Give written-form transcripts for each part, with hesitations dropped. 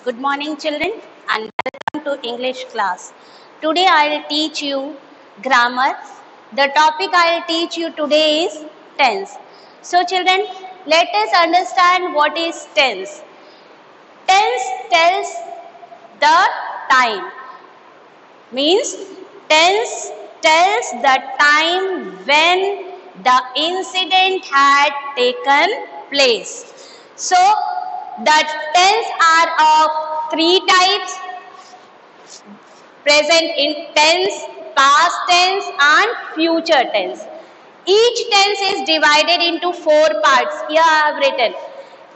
Good morning, children, and welcome to English class. Today I will teach you grammar. The topic I will teach you today is tense. So, children, let us understand what is tense. Tense tells the time. Means tense tells the time when the incident had taken place. So, the tense are of three types: present tense, past tense and future tense. Each tense is divided into four parts. Here I have written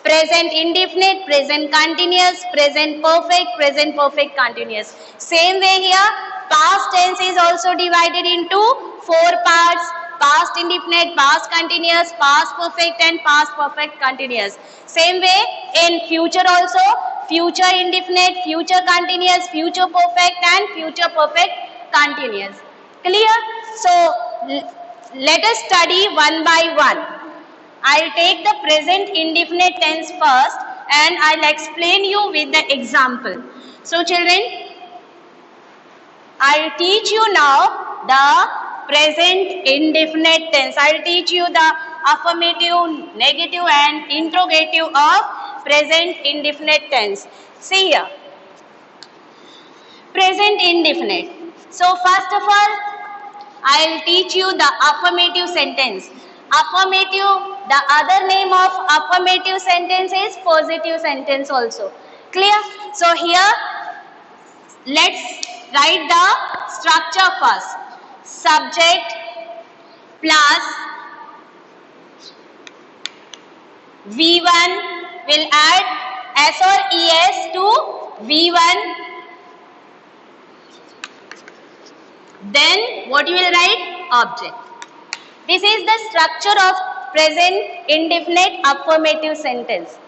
present indefinite, present continuous, present perfect continuous. Same way here, past tense is also divided into four parts: past indefinite, past continuous, past perfect and past perfect continuous. Same way in future also, future indefinite, future continuous, future perfect and future perfect continuous. Clear? So let us study one by one. I'll take the present indefinite tense first and I'll explain you with the example. So children, I'll teach you now the present indefinite tense. I'll teach you the affirmative, negative and interrogative of present indefinite tense. See here. Present indefinite. So first of all, I'll teach you the affirmative sentence. Affirmative, the other name of affirmative sentence is positive sentence also. Clear? So here, let's write the structure first. Subject plus V1 will add S or ES to V1. Then what you will write? Object. This is the structure of present indefinite affirmative sentence.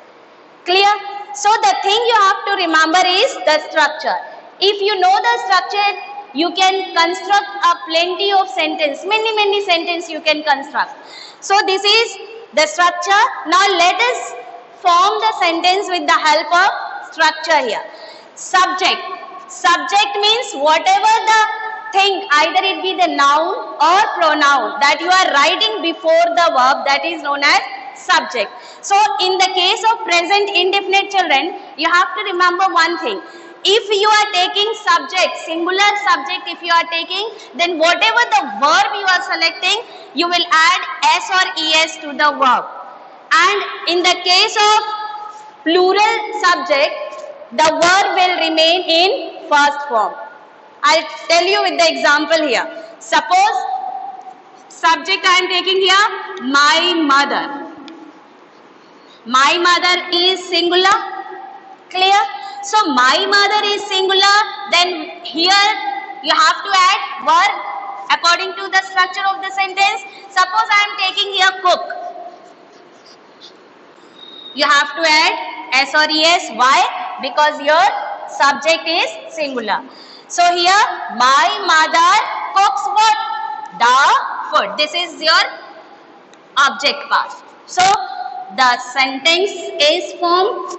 Clear? So the thing you have to remember is the structure. If you know the structure, you can construct a plenty of sentence. Many sentence you can construct. So this is the structure. Now let us form the sentence with the help of structure here. Subject. Subject means whatever the thing, either it be the noun or pronoun that you are writing before the verb, that is known as subject. So in the case of present indefinite, children, you have to remember one thing. If you are taking subject, singular subject if you are taking, then whatever the verb you are selecting, you will add S or ES to the verb. And in the case of plural subject, the verb will remain in first form. I'll tell you with the example here. Suppose subject I am taking here, my mother. My mother is singular. Clear? So my mother is singular. Then here you have to add verb according to the structure of the sentence. Suppose I am taking here cook. You have to add S or ES. Why? Because your subject is singular. So here, my mother cooks what? The food. This is your object part. So the sentence is formed.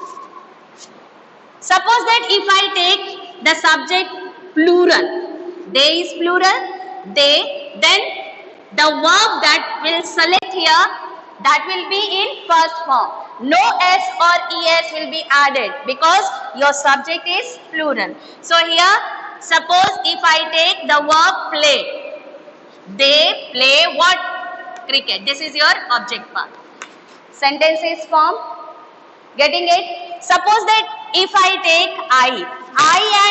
Suppose that if I take the subject plural, they is plural, they, then the verb that will select here, that will be in first form. No S or ES will be added because your subject is plural. So here, suppose if I take the verb play, they play what? Cricket. This is your object part. Sentence is formed. Getting it? Suppose that if I take I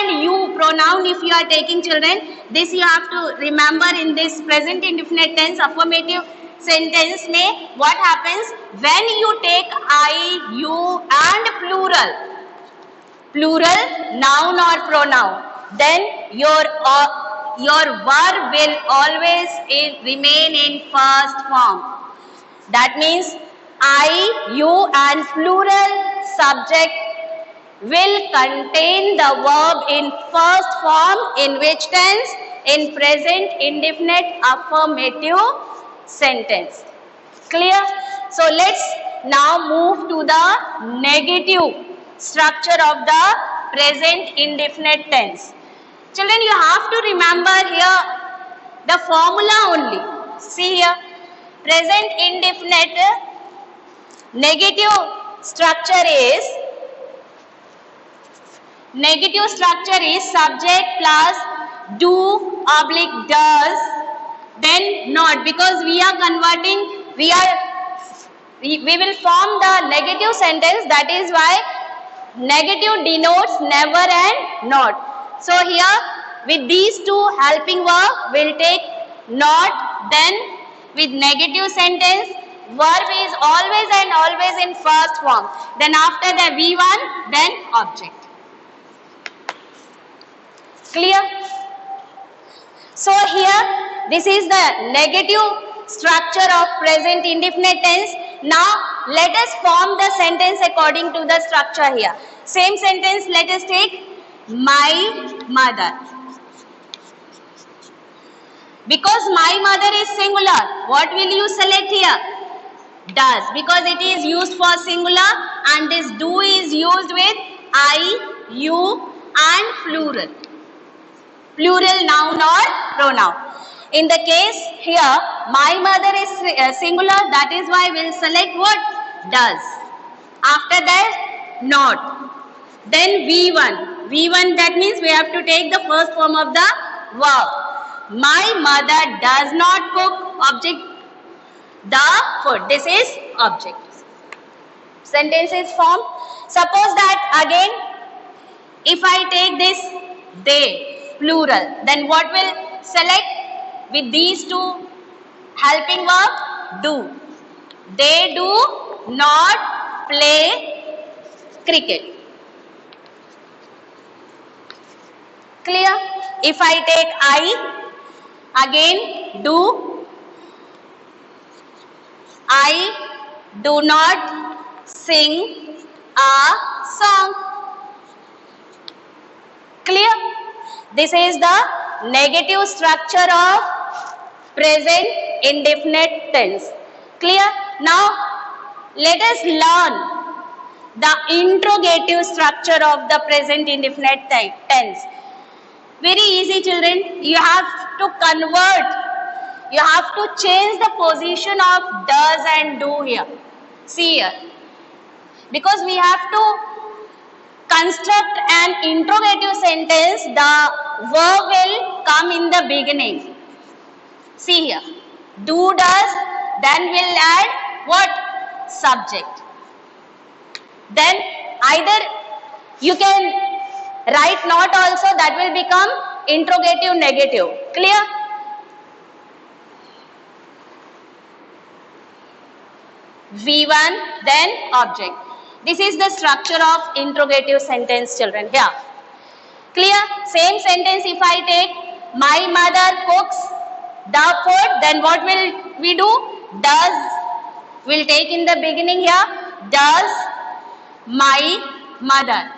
and you pronoun if you are taking, children, this you have to remember in this present indefinite tense affirmative sentence may what happens when you take I, you and plural noun or pronoun, then your verb will always remain in first form. That means I, you and plural subject will contain the verb in first form in which tense? In present indefinite affirmative sentence. Clear? So let's now move to the negative structure of the present indefinite tense. Children, you have to remember here the formula only. See here, present indefinite negative structure is subject plus do oblique does, then not, because we are converting, we will form the negative sentence, that is why negative denotes never and not. So here with these two helping verb we'll take not, then with negative sentence verb is always and always in first form, then after the V1 then object. Clear? So here this is the negative structure of present indefinite tense. Now let us form the sentence according to the structure here. Same sentence, let us take my mother. Because my mother is singular, what will you select here? Does, because it is used for singular and this do is used with I, you and plural. Plural noun or pronoun. In the case here, my mother is singular, that is why we will select what? Does. After that, not. Then V1. V1, that means we have to take the first form of the verb. My mother does not cook, object, the food. This is object. Sentence is formed. Suppose that again, if I take this they, plural, then what will select? With these two helping verb, do. They do not play cricket. Clear? If I take I, again do. I do not sing a song. Clear? This is the negative structure of present indefinite tense. Clear? Now let us learn the interrogative structure of the present indefinite tense. Very easy, children. You have to convert, you have to change the position of does and do here. See here, because we have to construct an interrogative sentence, the verb will come in the beginning. See here, do, does, then we'll add what? Subject. Then either you can write not also, that will become interrogative negative. Clear? V1, then object. This is the structure of interrogative sentence, children. Here. Clear? Same sentence, if I take my mother cooks the food, then what will we do? Does. We'll take in the beginning here. Does my mother.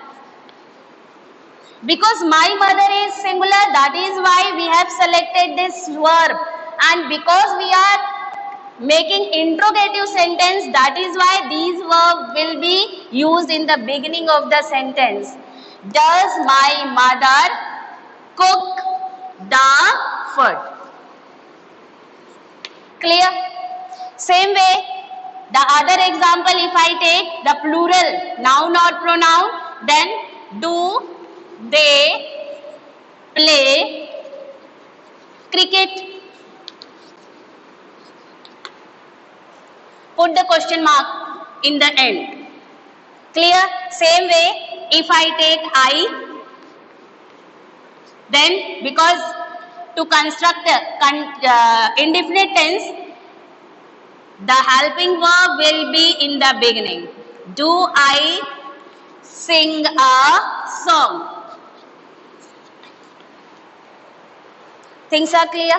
Because my mother is singular, that is why we have selected this verb. And because we are making interrogative sentence, that is why these verbs will be used in the beginning of the sentence. Does my mother cook the food? Clear? Same way, the other example, if I take the plural, noun or pronoun, then do they play cricket? Put the question mark in the end. Clear? Same way, if I take I, then because to construct a indefinite tense, the helping verb will be in the beginning. Do I sing a song? Things are clear?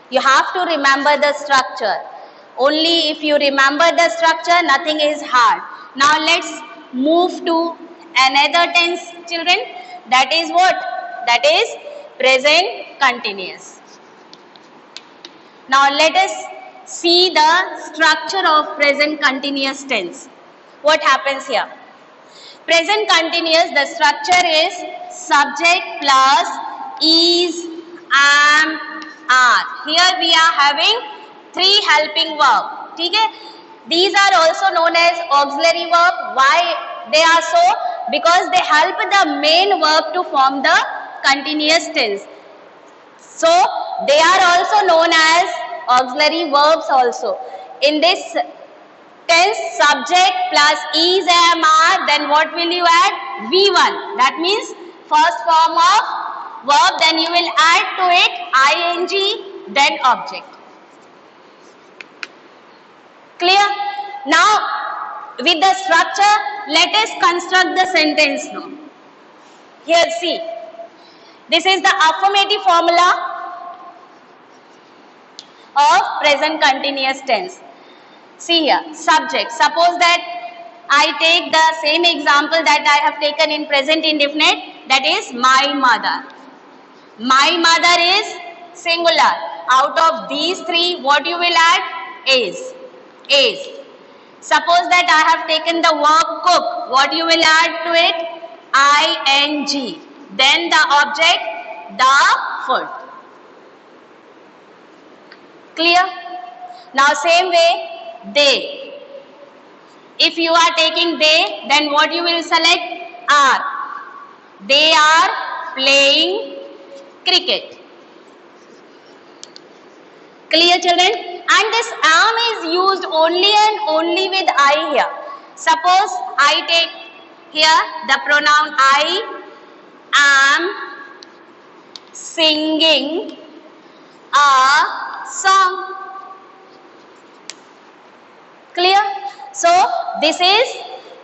You have to remember the structure. Only if you remember the structure, nothing is hard. Now let's move to another tense, children. That is what? That is present continuous. Now let us see the structure of present continuous tense. What happens here? Present continuous, the structure is subject plus is, am, are. Here we are having three helping verb. ठीक है? These are also known as auxiliary verb. Why they are so? Because they help the main verb to form the continuous tense. So they are also known as auxiliary verbs also. In this tense, subject plus is, am, are, then what will you add? V1. That means first form of verb, then you will add to it ing, then object. Clear? Now with the structure, let us construct the sentence now. Here see, this is the affirmative formula of present continuous tense. See here, subject. Suppose that I take the same example that I have taken in present indefinite, that is my mother. My mother is singular. Out of these three, what you will add? Is. Suppose that I have taken the verb cook, what you will add to it? ing. Then the object, the food. Clear? Now same way, they. If you are taking they, then what you will select? Are. They are playing cricket. Clear, children? And this am is used only and only with I here. Suppose I take here the pronoun I am singing a song. Clear? So this is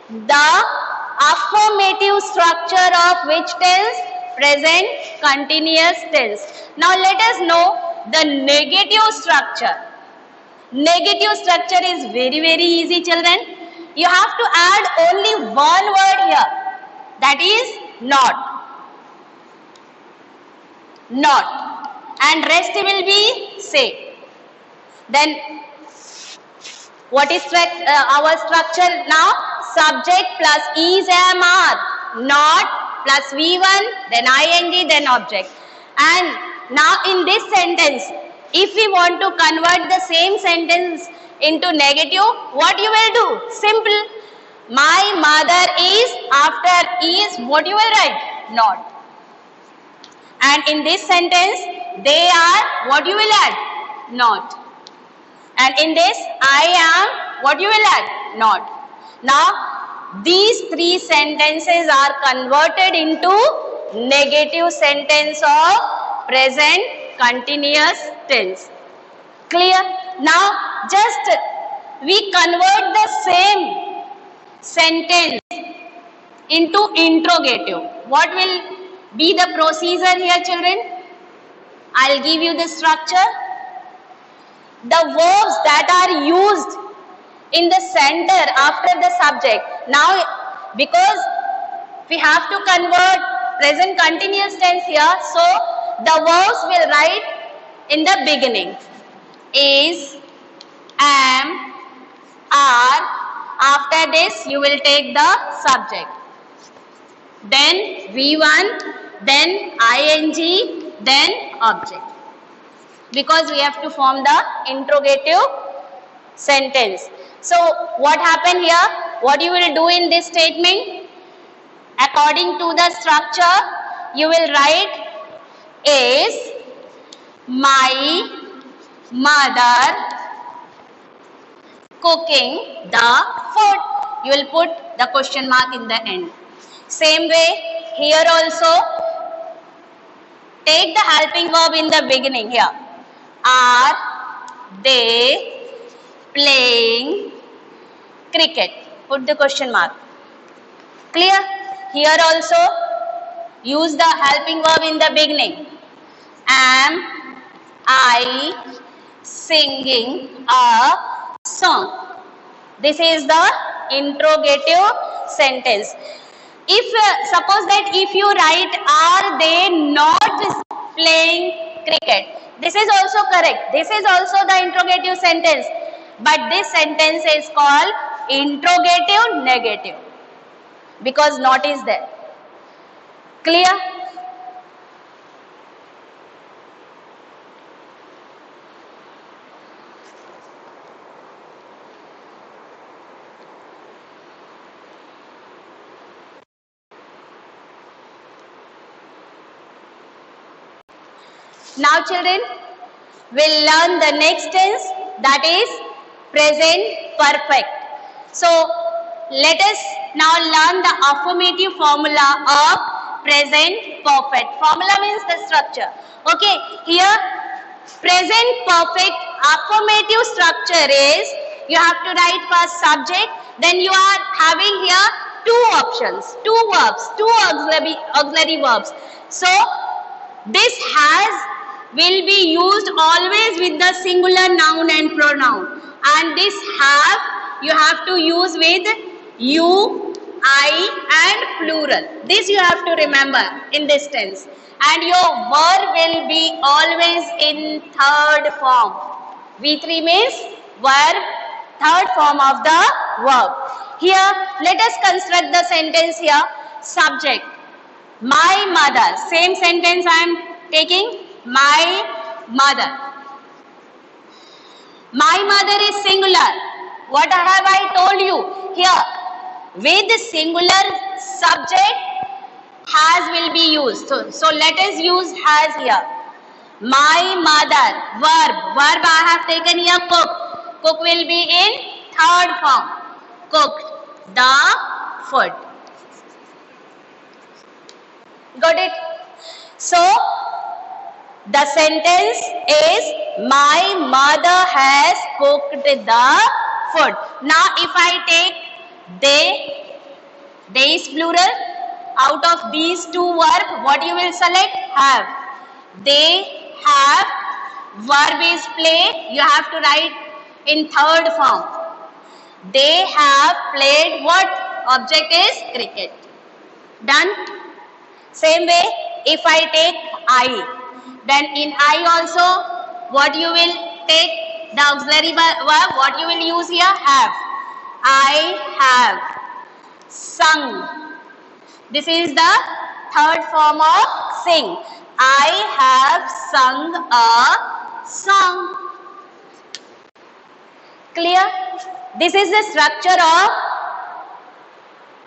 the affirmative structure of which tense? Present continuous tense. Now let us know the negative structure. Negative structure is very easy, children. You have to add only one word here, that is not. And rest will be say. Then what is our structure now? Subject plus is, am, are. Not plus V1, then ing, then object. And now in this sentence, if we want to convert the same sentence into negative, what you will do? Simple. My mother is, after is, what you will write? Not. And in this sentence, they are, what you will add? Not. And in this, I am, what you will add? Not. Now, these three sentences are converted into negative sentence of present continuous tense. Clear? Now, just we convert the same sentence into interrogative. What will be the procedure here, children? I'll give you the structure. The verbs that are used in the center after the subject. Now, because we have to convert present continuous tense here, so the verbs will write in the beginning. Is, am, are. After this, you will take the subject. Then V1, then ing, then object. Because we have to form the interrogative sentence. So, what happened here? What you will do in this statement? According to the structure, you will write is my mother cooking the food. You will put the question mark in the end. Same way, here also, take the helping verb in the beginning here. Are they playing cricket? Put the question mark. Clear? Here also, use the helping verb in the beginning. Am I singing a song? This is the interrogative sentence. If suppose that if you write, are they not playing cricket? This is also correct. This is also the interrogative sentence. But this sentence is called interrogative negative. because not is there. Clear? Now children, we'll learn the next tense, that is present perfect. So let us now learn the affirmative formula of present perfect. Formula means the structure. Okay, here present perfect affirmative structure is, you have to write first subject, then you are having here two options, two verbs, two auxiliary verbs. So this has will be used always with the singular noun and pronoun, and this have you have to use with you, I and plural. This you have to remember in this tense, and your verb will be always in third form. V3 means verb, third form of the verb. Here let us construct the sentence here. Subject, my mother. Same sentence I am taking. My mother. My mother is singular. What have I told you? Here, with the singular subject, has will be used. So let us use has here. My mother. Verb. Verb I have taken here cook. Cook will be in third form. Cooked the food. Got it? So the sentence is, my mother has cooked the food. Now if I take they is plural. Out of these two verbs, what you will select? Have. They have. Verb is play. You have to write in third form. They have played what? Object is cricket. Done? Same way, if I take I, then in I also, what you will take? The auxiliary verb, what you will use here? Have. I have sung. This is the third form of sing. I have sung a song. Clear? This is the structure of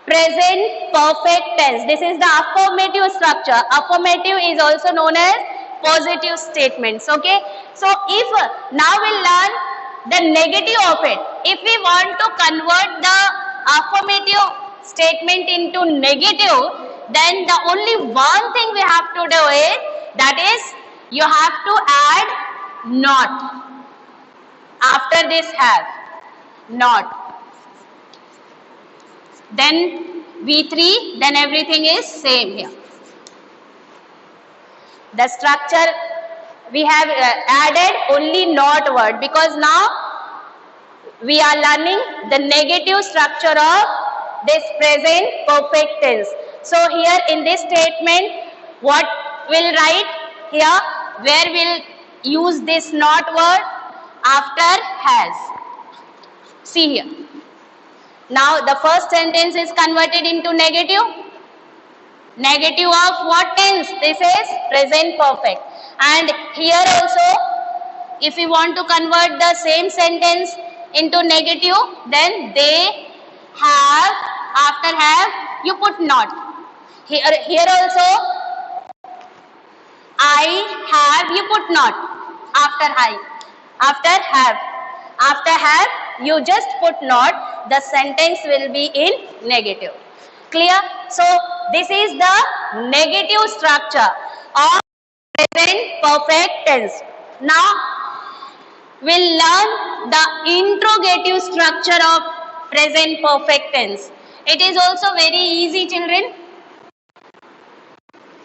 present perfect tense. This is the affirmative structure. Affirmative is also known as positive statements. Okay, so if now we'll learn the negative of it. If we want to convert the affirmative statement into negative, then the only one thing we have to do is, that is, you have to add not after this have. Not, then V3, then everything is same here. The structure we have added only not word, because now we are learning the negative structure of this present perfect tense. So here in this statement, what will write here? Where will use this not word? After has. See here. Now the first sentence is converted into negative. Negative of what tense? This is present perfect. And here also, if we want to convert the same sentence into negative, then they have, after have, you put not. Here also, I have, you put not. After I. After have. After have, you just put not. The sentence will be in negative. Clear? So this is the negative structure of present perfect tense. Now we'll learn the interrogative structure of present perfect tense. It is also very easy, children.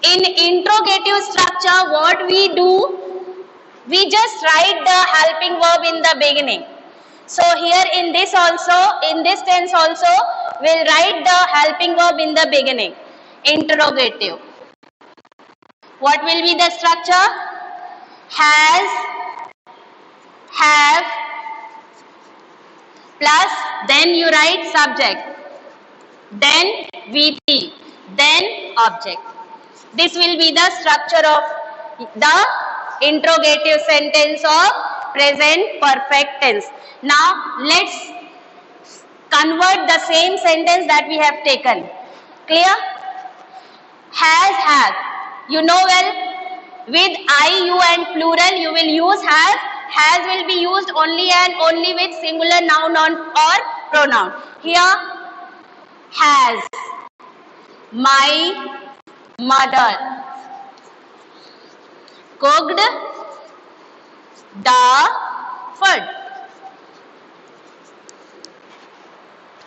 In interrogative structure, what we do, we just write the helping verb in the beginning. So here in this also, in this tense also, we'll write the helping verb in the beginning. Interrogative. What will be the structure? Has, have, plus, then you write subject. Then VP, then object. This will be the structure of the interrogative sentence of present perfect tense. Now let's convert the same sentence that we have taken. Clear? Has, have. You know well, with I, you and plural you will use has. Has will be used only and only with singular noun or pronoun. Here, has. My mother cooked the food.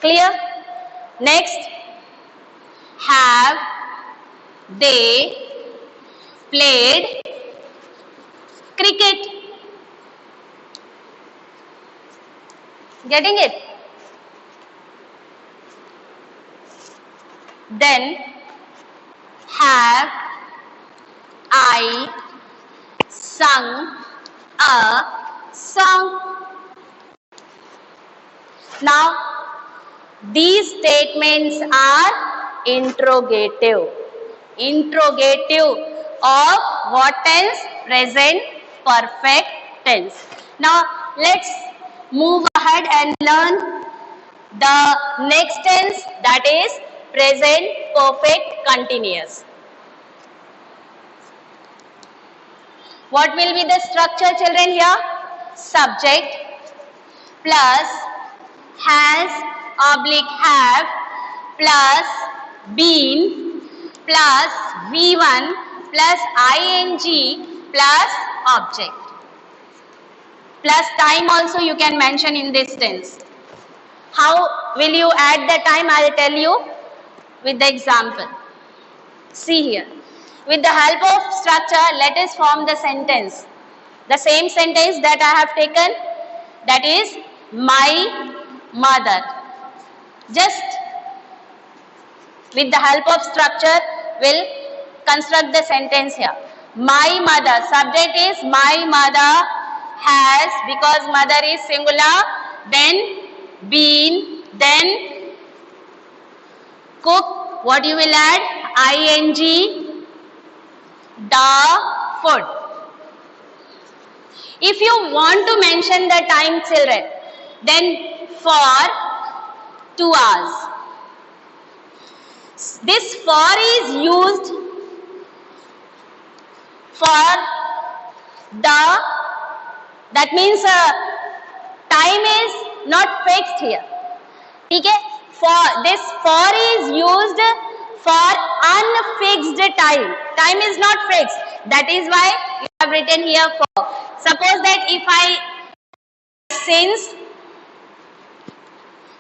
Clear? Next, have they played cricket? Getting it? Then, have I sung a song? Now, these statements are interrogative. Interrogative of what tense? Present perfect tense. Now, let's move ahead and learn the next tense, that is present perfect continuous. What will be the structure, children, here? Subject plus has oblique have plus been plus V1 plus ing plus object. Plus time also you can mention in this tense. How will you add the time? I will tell you with the example. See here. With the help of structure, let us form the sentence. The same sentence that I have taken, that is my mother. Just with the help of structure, we'll construct the sentence here. My mother, subject is my mother has, because mother is singular, then been, then cook, what you will add? ing, the food. If you want to mention the time, children, then for 2 hours. This for is used for the, that means time is not fixed here. Okay? For this for is used for unfixed time. Time is not fixed. That is why you have written here for. Suppose that if I since,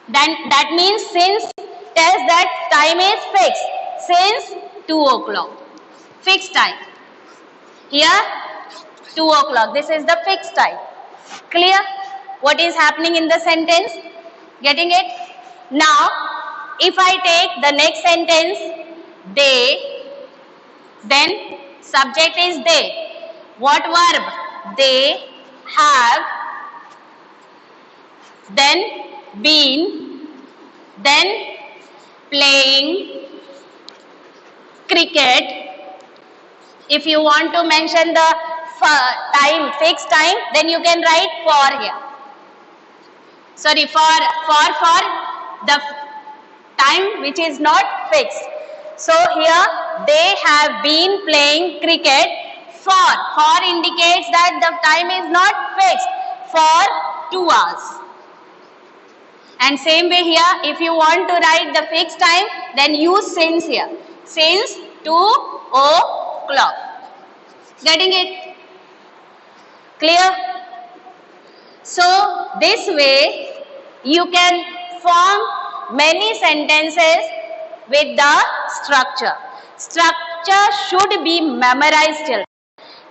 then that means since tells that time is fixed. Since 2 o'clock. Fixed time. Here 2 o'clock. This is the fixed time. Clear? What is happening in the sentence? Getting it? Now, if I take the next sentence, they, then subject is they. What verb? They have, then been, then playing cricket. If you want to mention the time, fixed time, then you can write for here. Sorry, for the time which is not fixed. So here they have been playing cricket for indicates that the time is not fixed for 2 hours. And same way here, if you want to write the fixed time, then use since here. Since 2 o'clock. Getting it? Clear? So this way you can form many sentences with the structure. Structure should be memorized till.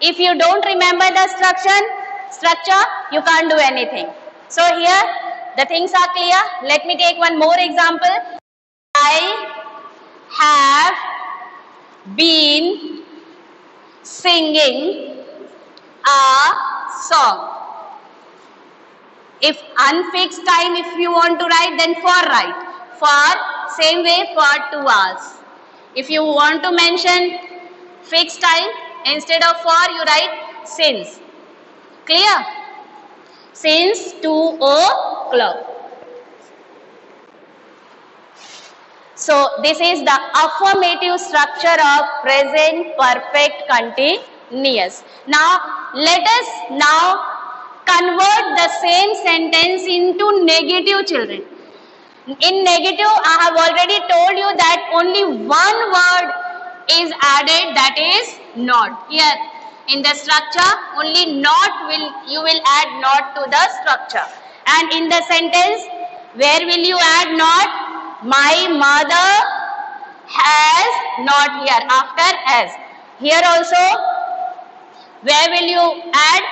If you don't remember the structure, you can't do anything. So here the things are clear. Let me take one more example. I have been singing a song. If unfixed time, if you want to write, then for write. For same way for 2 hours. If you want to mention fixed time, instead of for, you write since. Clear? Since 2 o'clock. So this is the affirmative structure of present perfect continuous. Now let us now convert the same sentence into negative, children. In negative, I have already told you that only one word is added, that is not. Here in the structure, only not you will add not to the structure. And in the sentence, where will you add not? My mother has not, here after has. Here also, where will you add?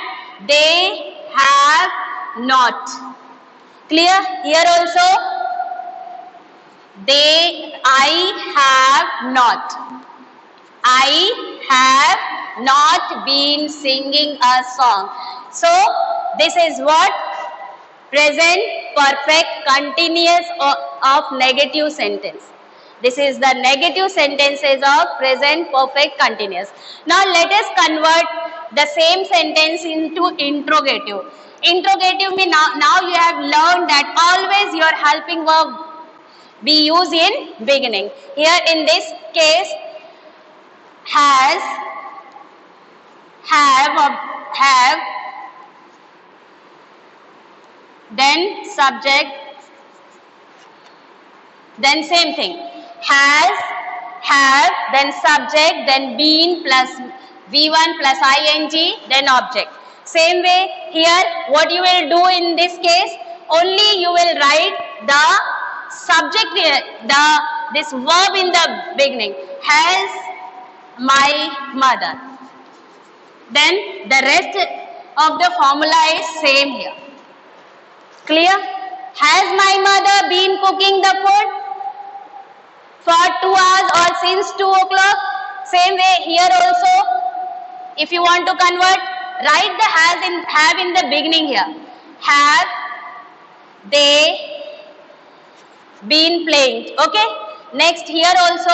They have not. Clear? Here also, I have not. I have not been singing a song. So this is what? Present perfect continuous of negative sentence. This is the negative sentences of present perfect continuous. Now let us convert the same sentence into interrogative. Interrogative means now you have learned that always your helping verb be used in beginning. Here in this case, has, have, then subject, then same thing. Has, have, then subject, then been plus V1 plus ing, then object. Same way here, what you will do in this case, only you will write the subject, this verb in the beginning. Has my mother. Then the rest of the formula is same here. Clear? Has my mother been cooking the food for 2 hours or since 2 o'clock? Same way here also. If you want to convert, write the have in the beginning here. Have they been playing? Okay. Next here also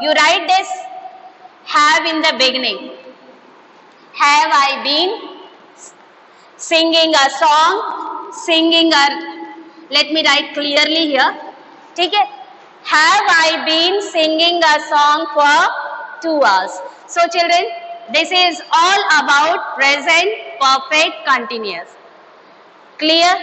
you write this have in the beginning. Have I been singing a song? Let me write clearly here. Okay? Have I been singing a song for 2 hours? So children, this is all about present perfect continuous. Clear?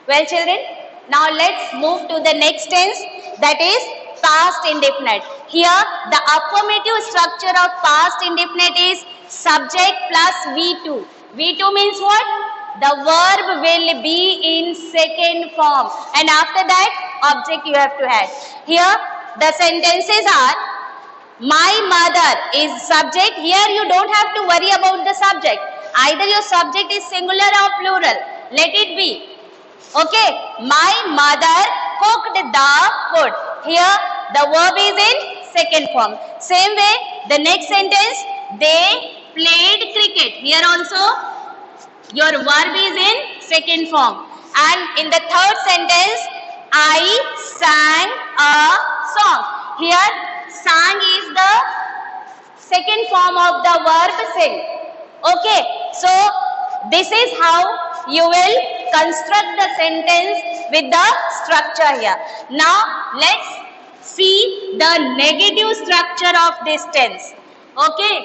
Well children, now let's move to the next tense, that is past indefinite. Here the affirmative structure of past indefinite is subject plus V2. V2 means what? The verb will be in second form and after that object you have to add. Here the sentences are my mother is subject. Here you don't have to worry about the subject. Either your subject is singular or plural. Let it be. Okay, my mother cooked the food. Here the verb is in second form. Same way, the next sentence, they played cricket. Here also your verb is in second form. And in the third sentence, I sang a song. Here sang is the second form of the verb sing. Okay, so this is how you will construct the sentence with the structure here. Now let's see the negative structure of this tense. Okay,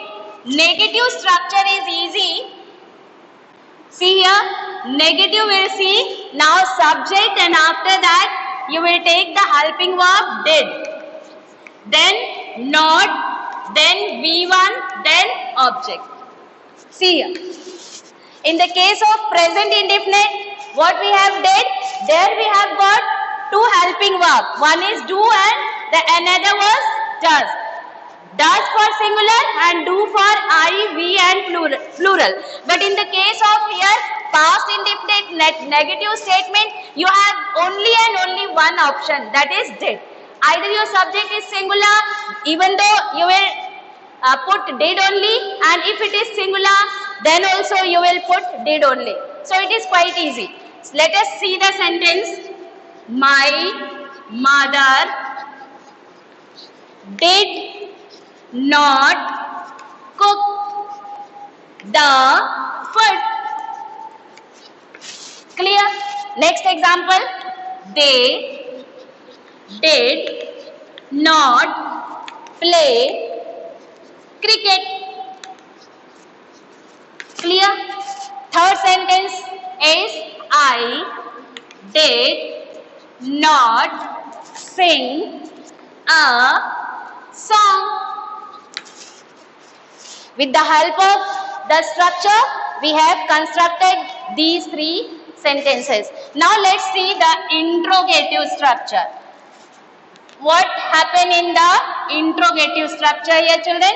negative structure is easy. See here, negative will see now subject and after that you will take the helping verb did. Then not, then V1, then object. See here. In the case of present indefinite, what we have did, there we have got two helping verbs. One is do and the another was does. Does for singular and do for I, we and plural. But in the case of here, past indefinite negative statement, you have only and only one option, that is did. Either your subject is singular, even though you will put did only, and if it is singular, then also you will put did only. So it is quite easy. Let us see the sentence. My mother did not cook the food. Clear? Next example. They did not play cricket. Clear? Third sentence is I did not sing a song. With the help of the structure, we have constructed these three sentences. Now let's see the interrogative structure. What happened in the interrogative structure here, children?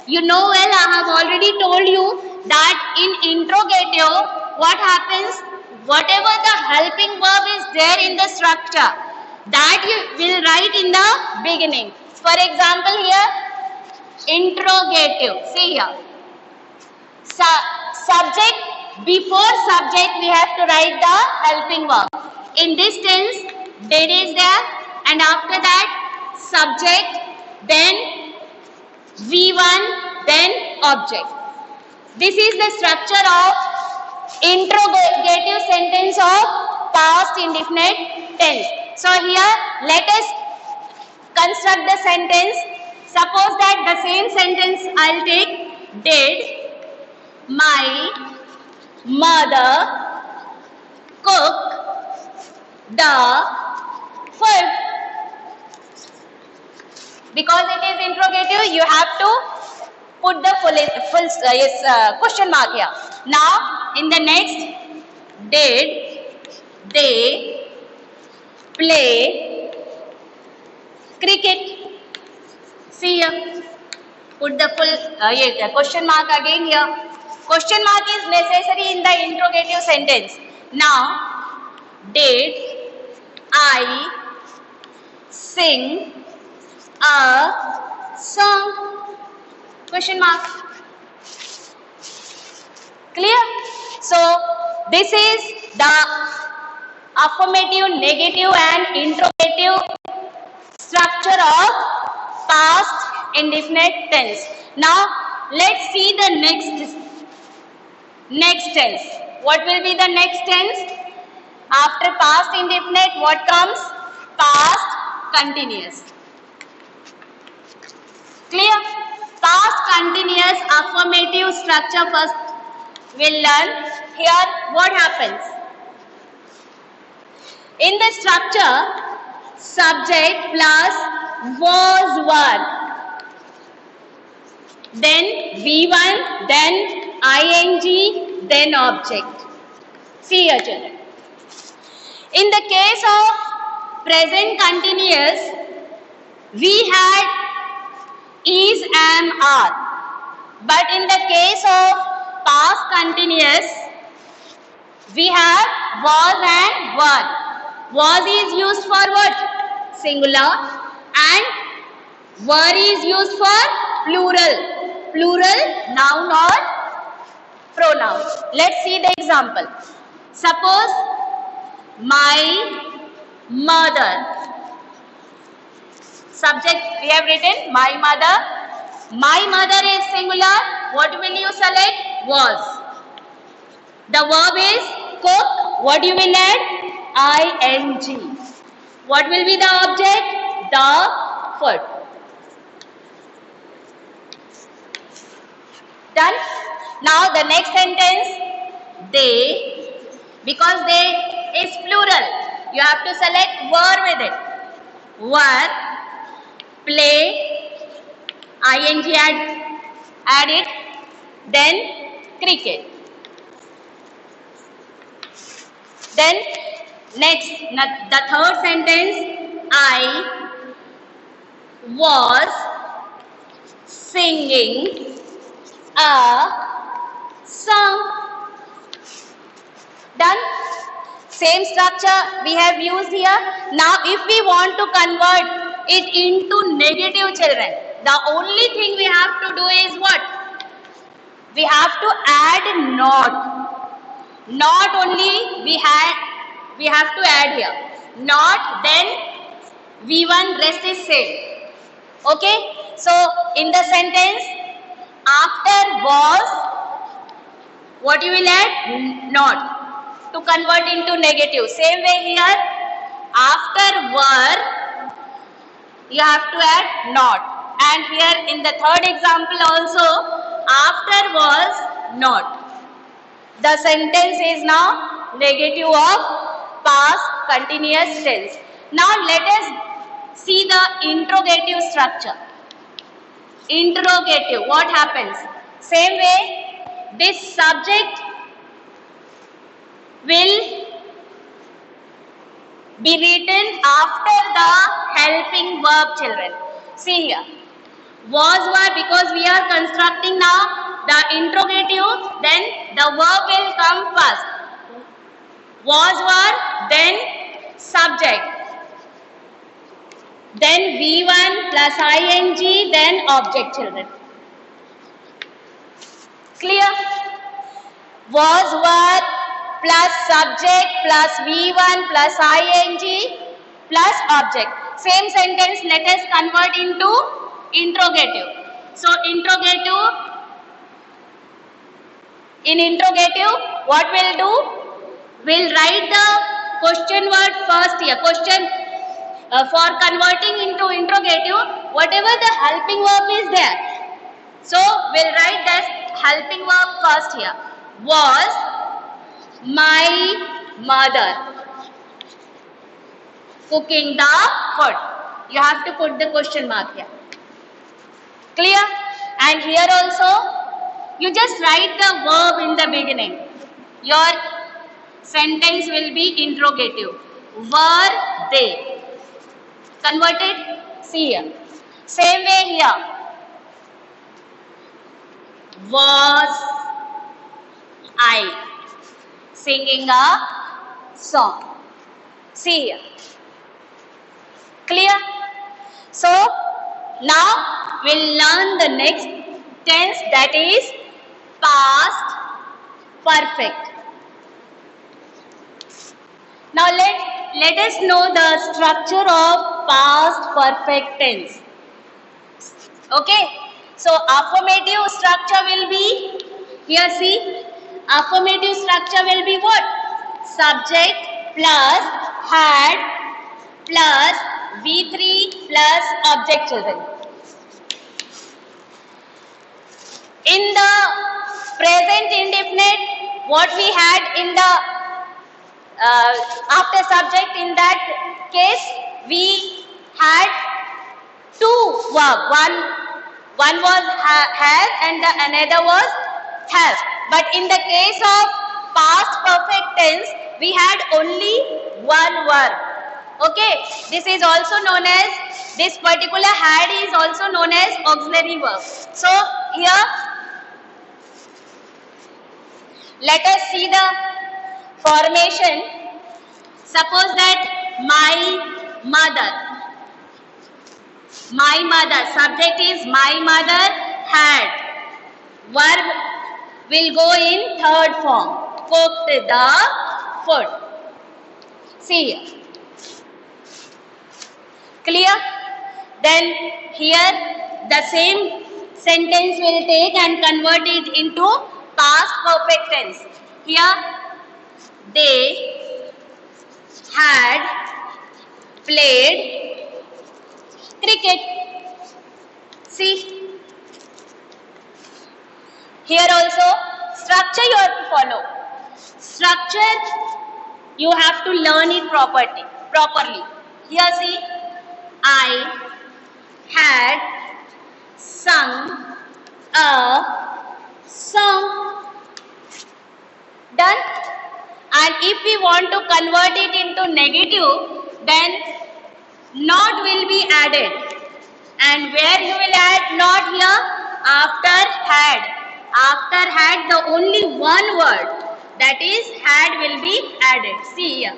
You know well, I have already told you that in interrogative, what happens? Whatever the helping verb is there in the structure, that you will write in the beginning. For example, here, interrogative. See here. Subject, before subject, we have to write the helping verb. In this tense, did is there, and after that, subject, then V1, then object. This is the structure of interrogative sentence of past indefinite tense. So here, let us construct the sentence. Suppose that the same sentence I'll take. Did my mother cook the food? Because it is interrogative, you have to put the full question mark here. Now, in the next, did they play cricket? See here, put the full question mark again here. Question mark is necessary in the interrogative sentence. Now, did I sing a song? Question mark. Clear? So, this is the affirmative, negative and interrogative structure of past indefinite tense. Now, let's see the next tense. What will be the next tense? After past indefinite, what comes? Past continuous. Clear? Past continuous affirmative structure first we'll learn. Here, what happens? In the structure, subject plus was one, then V1, then ing, then object. See here, children. In the case of present continuous, we had is, am, are. But in the case of past continuous, we have was and were. Was is used for what? Singular. And were is used for plural. Plural, noun or pronoun. Let's see the example. Suppose my mother. Subject we have written my mother. My mother is singular. What will you select? Was. The verb is cook. What you will add? ing. What will be the object? The food. Done? Now the next sentence. They. Because they is plural. You have to select were with it. Were. Play, ing add it, then cricket. Then next, the third sentence, I was singing a song. Done? Same structure we have used here. Now if we want to convert it into negative, children, the only thing we have to do is what? We have to add not. Not only we have to add here. Not, then V1 rest is same. Okay? So in the sentence, after was, what you will add? Not. To convert into negative. Same way here, after were, you have to add not. And here in the third example also, after was not. The sentence is now negative of past continuous tense. Now let us see the interrogative structure. Interrogative, what happens? Same way, this subject will be written after the helping verb, children. See here, was were, because we are constructing now the interrogative, then the verb will come first. Was were, then subject, then V1 plus ing, then object, children. Clear? Was were plus subject plus V1 plus ing plus object. Same sentence, let us convert into interrogative. So interrogative, in interrogative, what we'll do? We'll write the question word first here. Question for converting into interrogative, whatever the helping verb is there. So we'll write that helping verb first here. Was my mother cooking the food? You have to put the question mark here. Clear? And here also, you just write the verb in the beginning. Your sentence will be interrogative. Were they? Converted? See here. Same way here. Was I singing a song? See here. Clear? So, now we'll learn the next tense, that is past perfect. Now let us know the structure of past perfect tense. Okay, so affirmative structure will be, here see, affirmative structure will be what? Subject plus had plus V3 plus object, children. In the present indefinite, what we had in the after subject, in that case we had two verbs. One was have and the another was have. But in the case of past perfect tense, we had only one verb. Okay, this is also known as, this particular had is also known as auxiliary verb. So here, let us see the formation. Suppose that my mother, subject is my mother had. Verb will go in third form, cooked the food. See here. Clear? Then here the same sentence will take and convert it into past perfect tense. Here, they had played cricket. See, here also structure you have to follow. Structure, you have to learn it properly. Here see, I had sung a song. Done? And if we want to convert it into negative, then not will be added. And where you will add not here? After had. After had, the only one word, that is had, will be added. See here.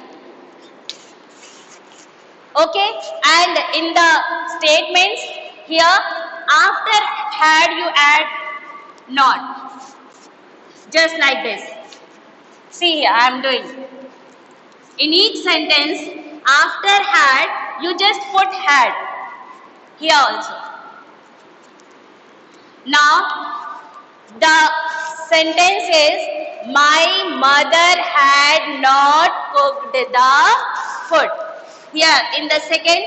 Okay, and in the statements here, after had you add not, just like this. See here, I am doing. In each sentence, after had, you just put had. Here also. Now, the sentence is, my mother had not cooked the food. Here, in the second,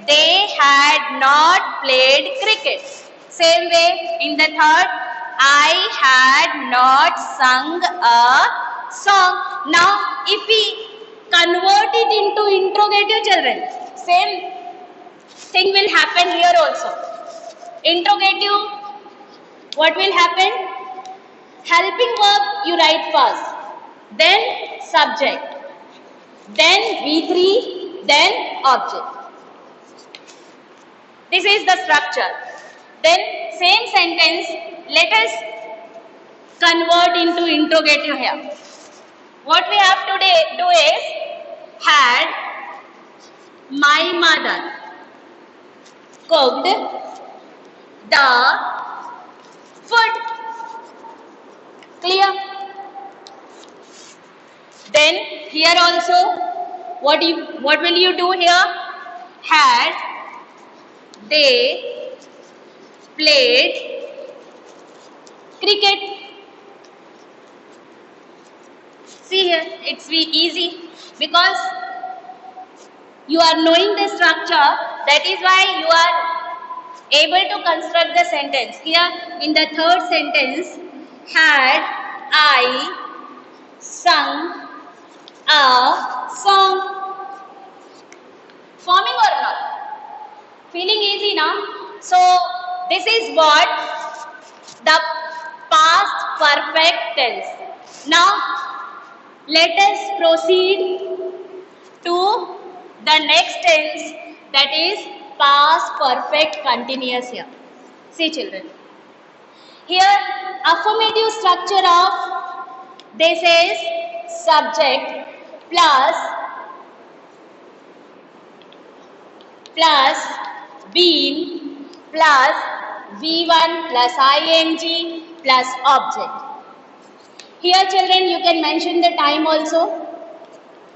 they had not played cricket. Same way, in the third, I had not sung a song. Now, if we convert it into interrogative, children, same thing will happen here also. Interrogative, what will happen? Helping verb you write first, then subject, then V3, then object. This is the structure. Then same sentence, let us convert into interrogative here. What we have to do is, had my mother cooked the food. Clear? Then here also, what will you do here? Had they played cricket? See here, it's easy because you are knowing the structure. That is why you are able to construct the sentence. Here in the third sentence, had I sung a song? Forming or not? Feeling easy now? So this is what the past perfect tense. Now let us proceed to the next tense, that is past perfect continuous here. See children. Here affirmative structure of this is subject plus been plus V1 plus ing plus object. Here children, you can mention the time also.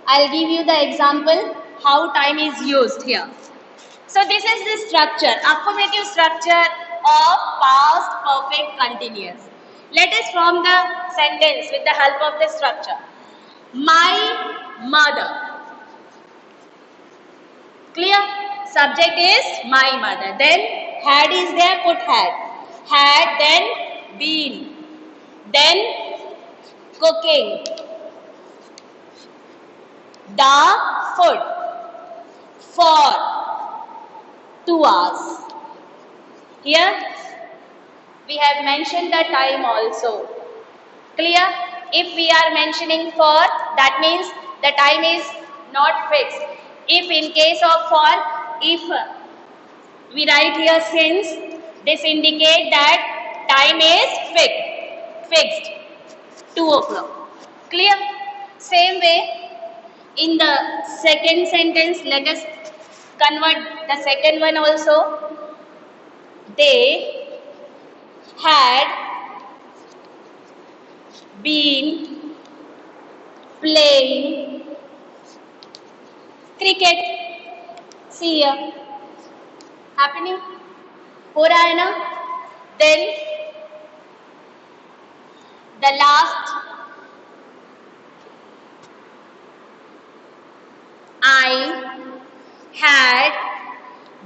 I'll give you the example how time is used here. So this is the structure, affirmative structure of past perfect continuous. Let us form the sentence with the help of the structure. My mother. Clear? Subject is my mother. Then had is there, put had. Had, then been. Then cooking the food for 2 hours. Here we have mentioned the time also. Clear? If we are mentioning for, that means the time is not fixed. If in case of for, if we write here since, this indicate that time is fixed. 2 o'clock. Clear? Same way, in the second sentence, let us convert the second one also. They had been playing cricket. See here. Happening? हो रहा है ना? Then the last, I had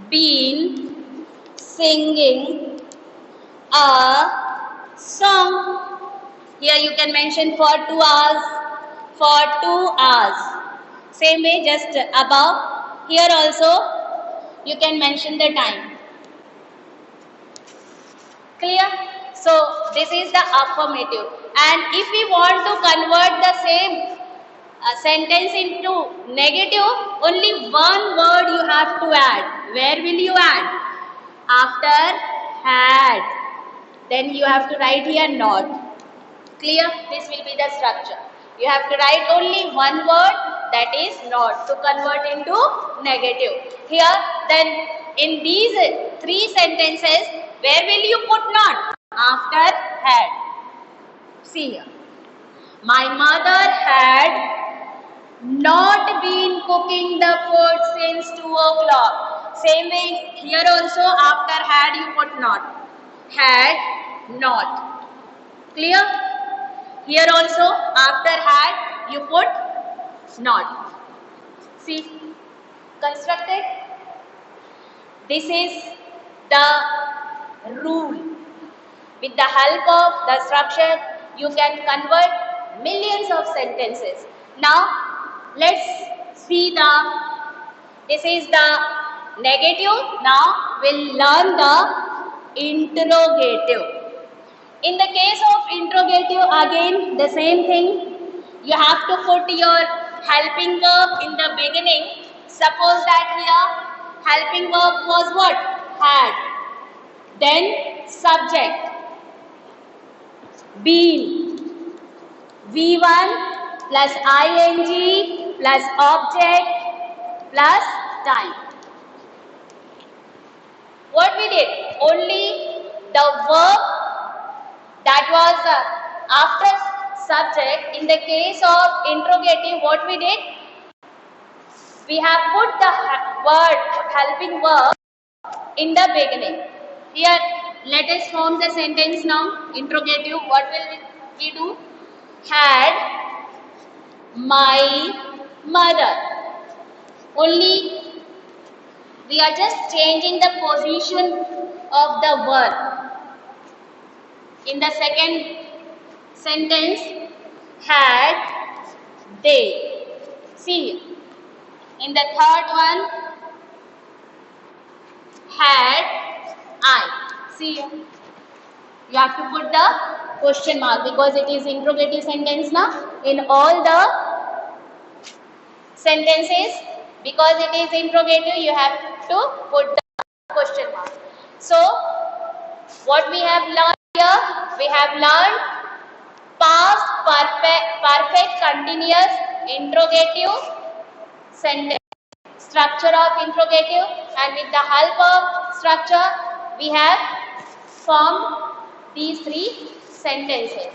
been singing a song. Here you can mention for 2 hours, for 2 hours. Same way, just above. Here also you can mention the time. Clear? So this is the affirmative. And if we want to convert the same sentence into negative, only one word you have to add. Where will you add? After had. Then you have to write here not. Clear? This will be the structure. You have to write only one word that is not, to convert into negative. Here then in these three sentences, where will you put not? After had. See here. My mother had not been cooking the food since 2 o'clock. Same way here also after had you put not. Had not. Clear? Here also after had you put not. See, constructed. This is the rule. With the help of the structure, you can convert millions of sentences. Now, let's see this is the negative. Now, we'll learn the interrogative. In the case of interrogative, again the same thing. You have to put your helping verb in the beginning. Suppose that here helping verb was what? Had. Then subject. Been. V1 plus ing plus object plus time. What we did? Only the verb that was after subject. In the case of interrogative, what we did? We have put the word helping verb in the beginning. Here, let us form the sentence now. Interrogative, what will we do? Had my mother. Only we are just changing the position of the verb. In the second sentence, had they. See, in the third one, had I. See, you have to put the question mark because it is interrogative sentence now. In all the sentences, because it is interrogative, you have to put the question mark. So, what we have learned here? We have learned past perfect continuous interrogative sentence, structure of interrogative, and with the help of structure we have formed these three sentences.